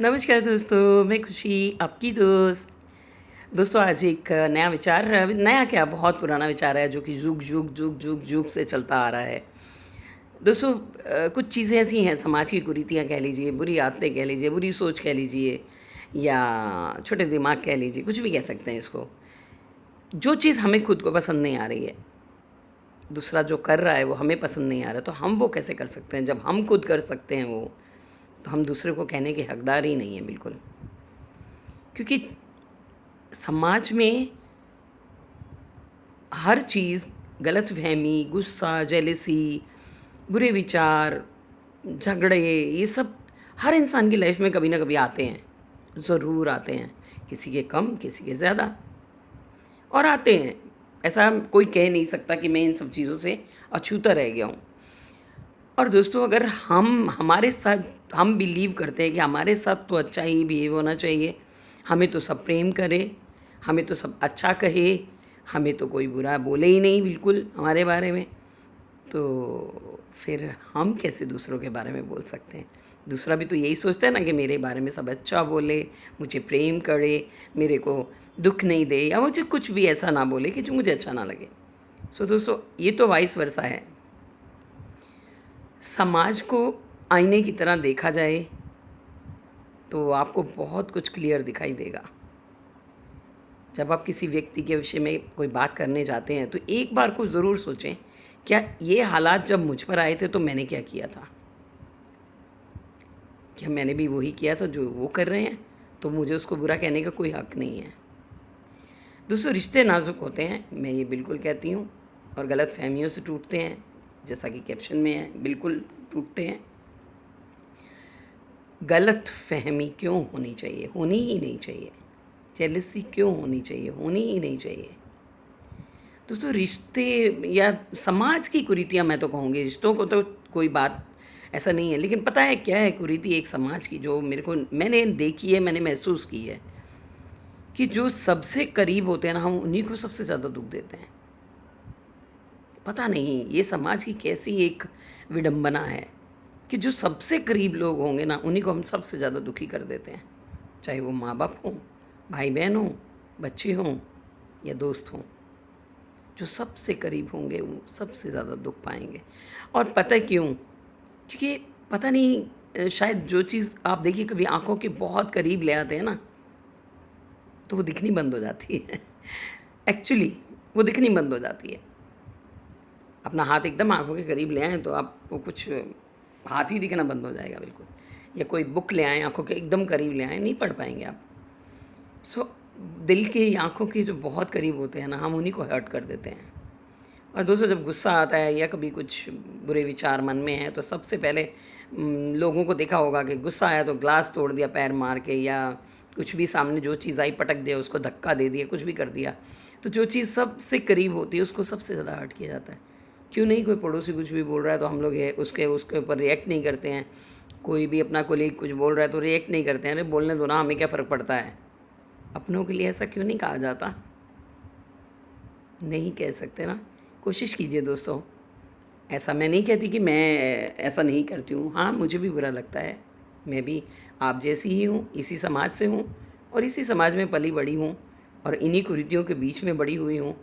नमस्कार दोस्तों, मैं खुशी आपकी दोस्त। दोस्तों आज एक नया विचार, नया क्या बहुत पुराना विचार है जो कि जुग से चलता आ रहा है। दोस्तों कुछ चीज़ें ऐसी हैं, समाज की कुरीतियाँ कह लीजिए, बुरी आदतें कह लीजिए, बुरी सोच कह लीजिए या छोटे दिमाग कह लीजिए, कुछ भी कह सकते हैं इसको। जो चीज़ हमें खुद को पसंद नहीं आ रही है, दूसरा जो कर रहा है वो हमें पसंद नहीं आ रहा, तो हम वो कैसे कर सकते हैं? जब हम खुद कर सकते हैं वो, तो हम दूसरे को कहने के हकदार ही नहीं हैं बिल्कुल। क्योंकि समाज में हर चीज़, गलतफ़हमी, गुस्सा, जेलसी, बुरे विचार, झगड़े, ये सब हर इंसान की लाइफ में कभी ना कभी आते हैं, ज़रूर आते हैं। किसी के कम, किसी के ज़्यादा, और आते हैं। ऐसा कोई कह नहीं सकता कि मैं इन सब चीज़ों से अछूता रह गया हूँ। और दोस्तों अगर हमारे साथ हम बिलीव करते हैं कि हमारे साथ तो अच्छा ही बिहेव होना चाहिए, हमें तो सब प्रेम करे, हमें तो सब अच्छा कहे, हमें तो कोई बुरा बोले ही नहीं बिल्कुल हमारे बारे में, तो फिर हम कैसे दूसरों के बारे में बोल सकते हैं? दूसरा भी तो यही सोचता है ना कि मेरे बारे में सब अच्छा बोले, मुझे प्रेम करे, मेरे को दुःख नहीं दे या मुझे कुछ भी ऐसा ना बोले कि जो मुझे अच्छा ना लगे। सो दोस्तों ये तो वाइस वर्सा है। समाज को आईने की तरह देखा जाए तो आपको बहुत कुछ क्लियर दिखाई देगा। जब आप किसी व्यक्ति के विषय में कोई बात करने जाते हैं तो एक बार को ज़रूर सोचें, क्या ये हालात जब मुझ पर आए थे तो मैंने क्या किया था? क्या मैंने भी वही किया था जो वो कर रहे हैं? तो मुझे उसको बुरा कहने का कोई हक़ नहीं है। दोस्तों रिश्ते नाज़ुक होते हैं, मैं ये बिल्कुल कहती हूँ, और गलतफ़हमियों से टूटते हैं, जैसा कि कैप्शन में है, बिल्कुल टूटते हैं। गलतफ़हमी क्यों होनी चाहिए? होनी ही नहीं चाहिए। जेलसी क्यों होनी चाहिए? होनी ही नहीं चाहिए। दोस्तों रिश्ते या समाज की कुरीतियाँ मैं तो कहूँगी, रिश्तों को तो कोई बात ऐसा नहीं है, लेकिन पता है क्या है कुरीति एक समाज की जो मैंने देखी है, मैंने महसूस की है कि जो सबसे करीब होते हैं ना, हम उन्हीं को सबसे ज़्यादा दुःख देते हैं। पता नहीं ये समाज की कैसी एक विडंबना है कि जो सबसे करीब लोग होंगे ना, उन्हीं को हम सबसे ज़्यादा दुखी कर देते हैं। चाहे वो माँ-बाप हों, भाई-बहन हों, बच्चे हों या दोस्त हों। जो सबसे करीब होंगे वो सबसे ज़्यादा दुःख पाएँगे। और पता है क्यों? क्योंकि पता नहीं, शायद जो चीज़ आप देखिए कभी आँखों के बहुत करीब ले आते हैं ना, तो वो दिखनी बंद हो जाती है। एक्चुअली वो दिखनी बंद हो जाती है। अपना हाथ एकदम आँखों के करीब ले आएँ तो आपको कुछ हाथ ही दिखना बंद हो जाएगा बिल्कुल। या कोई बुक ले आएँ, आँखों के एकदम करीब ले आएँ, नहीं पढ़ पाएँगे आप। सो दिल के, आँखों के जो बहुत करीब होते हैं ना, हम उन्हीं को हर्ट कर देते हैं। और दोस्तों जब गुस्सा आता है या कभी कुछ बुरे विचार मन में हैं तो सबसे पहले लोगों को देखा होगा कि गुस्सा आया तो ग्लास तोड़ दिया पैर मार के, या कुछ भी सामने जो चीज़ आई पटक दिया, उसको धक्का दे दिया, कुछ भी कर दिया। तो जो चीज़ सबसे करीब होती है उसको सबसे ज़्यादा हर्ट किया जाता है। क्यों नहीं, कोई पड़ोसी कुछ भी बोल रहा है तो हम लोग ये उसके उसके ऊपर रिएक्ट नहीं करते हैं। कोई भी अपना कोलीग कुछ बोल रहा है तो रिएक्ट नहीं करते हैं, अरे बोलने दो ना, हमें क्या फ़र्क पड़ता है। अपनों के लिए ऐसा क्यों नहीं कहा जाता? नहीं कह सकते ना। कोशिश कीजिए दोस्तों। ऐसा मैं नहीं कहती कि मैं ऐसा नहीं करती हूँ। हाँ, मुझे भी बुरा लगता है। मैं भी आप जैसी ही हूँ, इसी समाज से हूँ और इसी समाज में पली-बड़ी हूँ और इन्हीं कुरीतियों के बीच में बड़ी हुई हूँ।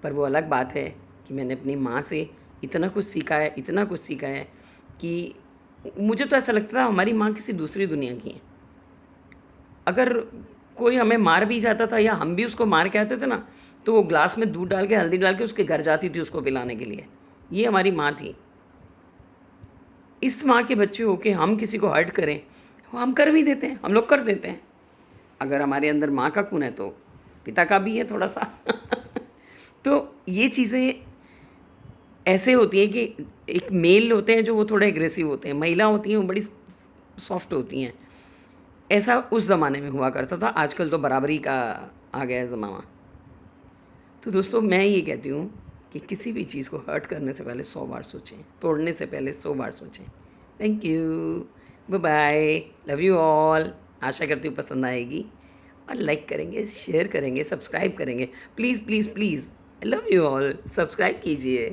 पर वो अलग बात है कि मैंने अपनी माँ से इतना कुछ सीखा है कि मुझे तो ऐसा लगता था हमारी माँ किसी दूसरी दुनिया की हैं। अगर कोई हमें मार भी जाता था या हम भी उसको मार के आते थे ना, तो वो ग्लास में दूध डाल के, हल्दी डाल के उसके घर जाती थी उसको पिलाने के लिए। ये हमारी माँ थी। इस माँ के बच्चे होके हम किसी को हर्ट करें, वो हम कर भी देते हैं, हम लोग कर देते हैं। अगर हमारे अंदर माँ का खून है तो पिता का भी है थोड़ा-सा। तो ये चीज़ें ऐसे होती हैं कि एक मेल होते हैं जो वो थोड़े एग्रेसिव होते हैं, महिला होती हैं वो बड़ी सॉफ्ट होती हैं। ऐसा उस ज़माने में हुआ करता था, आजकल तो बराबरी का आ गया है ज़माना। तो दोस्तों मैं ये कहती हूँ कि किसी भी चीज़ को हर्ट करने से पहले 100 बार सोचें, तोड़ने से पहले 100 बार सोचें। Thank you, bye bye, love you all. आशा करती हूँ पसंद आएगी और लाइक करेंगे, शेयर करेंगे, सब्सक्राइब करेंगे। Please, please, please, I love you all, subscribe कीजिए।